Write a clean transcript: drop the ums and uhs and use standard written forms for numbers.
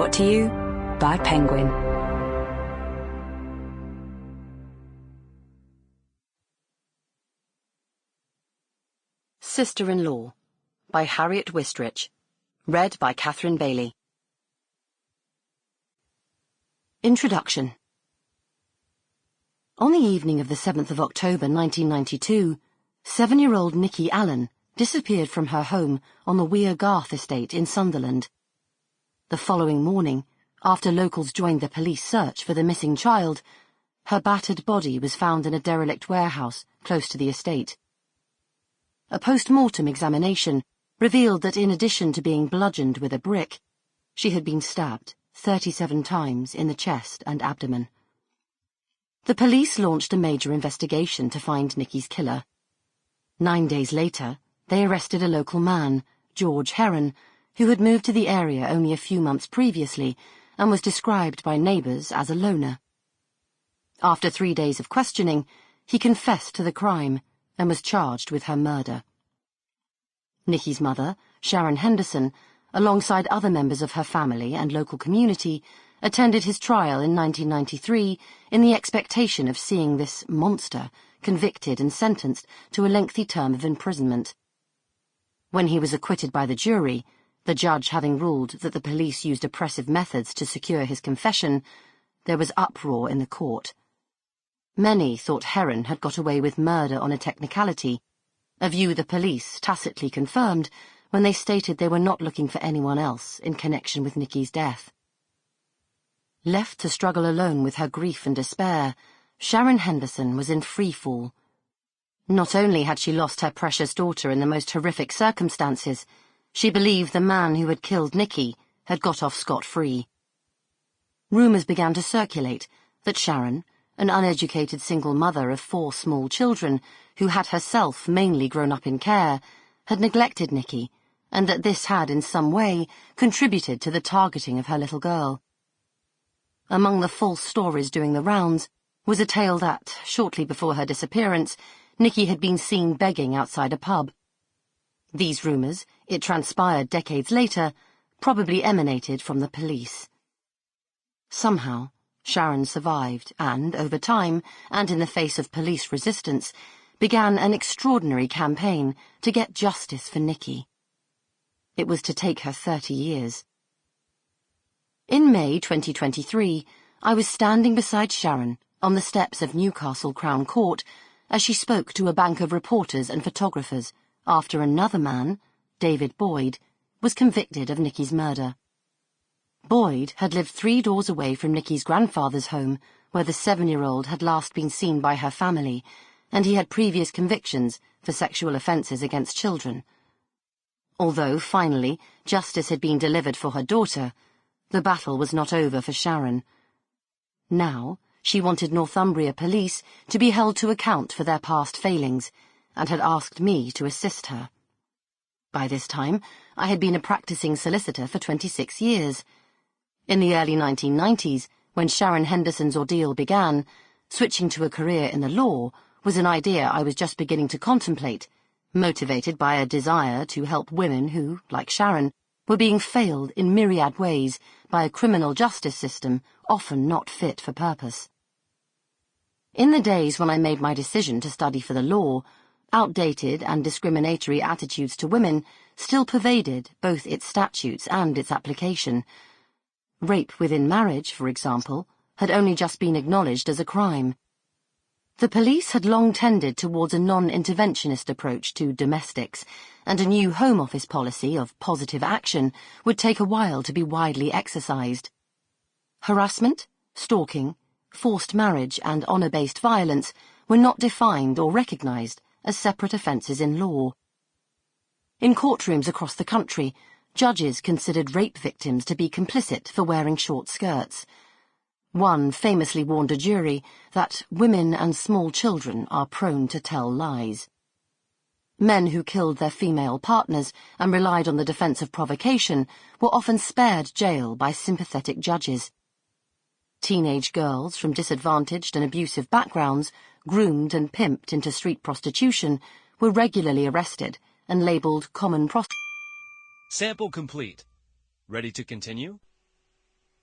Brought to you by Penguin. Sister-in-Law by Harriet Wistrich. Read by Catherine Bailey. Introduction. On the evening of the 7th of October 1992, 7-year-old Nikki Allen disappeared from her home on the Weir Garth estate in Sunderland. The following morning, after locals joined the police search for the missing child, her battered body was found in a derelict warehouse close to the estate. A post-mortem examination revealed that in addition to being bludgeoned with a brick, she had been stabbed 37 times in the chest and abdomen. The police launched a major investigation to find Nikki's killer. 9 days later, they arrested a local man, George Heron, who had moved to the area only a few months previously and was described by neighbours as a loner. After 3 days of questioning, he confessed to the crime and was charged with her murder. Nikki's mother, Sharon Henderson, alongside other members of her family and local community, attended his trial in 1993 in the expectation of seeing this monster convicted and sentenced to a lengthy term of imprisonment. When he was acquitted by the jury, the judge having ruled that the police used oppressive methods to secure his confession, there was uproar in the court. Many thought Heron had got away with murder on a technicality, a view the police tacitly confirmed when they stated they were not looking for anyone else in connection with Nikki's death. Left to struggle alone with her grief and despair, Sharon Henderson was in freefall. Not only had she lost her precious daughter in the most horrific circumstances, she believed the man who had killed Nikki had got off scot-free. Rumours began to circulate that Sharon, an uneducated single mother of 4 small children who had herself mainly grown up in care, had neglected Nikki, and that this had in some way contributed to the targeting of her little girl. Among the false stories doing the rounds was a tale that, shortly before her disappearance, Nikki had been seen begging outside a pub. These rumours, it transpired decades later, probably emanated from the police. Somehow, Sharon survived and, over time, and in the face of police resistance, began an extraordinary campaign to get justice for Nikki. It was to take her 30 years. In May 2023, I was standing beside Sharon on the steps of Newcastle Crown Court as she spoke to a bank of reporters and photographers after another man, David Boyd, was convicted of Nikki's murder. Boyd had lived 3 doors away from Nikki's grandfather's home, where the 7-year-old had last been seen by her family, and he had previous convictions for sexual offences against children. Although, finally, justice had been delivered for her daughter, the battle was not over for Sharon. Now, she wanted Northumbria police to be held to account for their past failings, and had asked me to assist her. By this time, I had been a practising solicitor for 26 years. In the early 1990s, when Sharon Henderson's ordeal began, switching to a career in the law was an idea I was just beginning to contemplate, motivated by a desire to help women who, like Sharon, were being failed in myriad ways by a criminal justice system often not fit for purpose. In the days when I made my decision to study for the law, outdated and discriminatory attitudes to women still pervaded both its statutes and its application. Rape within marriage, for example, had only just been acknowledged as a crime. The police had long tended towards a non-interventionist approach to domestics, and a new Home Office policy of positive action would take a while to be widely exercised. Harassment, stalking, forced marriage and honour-based violence were not defined or recognised as separate offences in law. In courtrooms across the country, judges considered rape victims to be complicit for wearing short skirts. One famously warned a jury that women and small children are prone to tell lies. Men who killed their female partners and relied on the defence of provocation were often spared jail by sympathetic judges. Teenage girls from disadvantaged and abusive backgrounds, groomed and pimped into street prostitution, were regularly arrested and labelled common prostitutes. Sample complete. Ready to continue?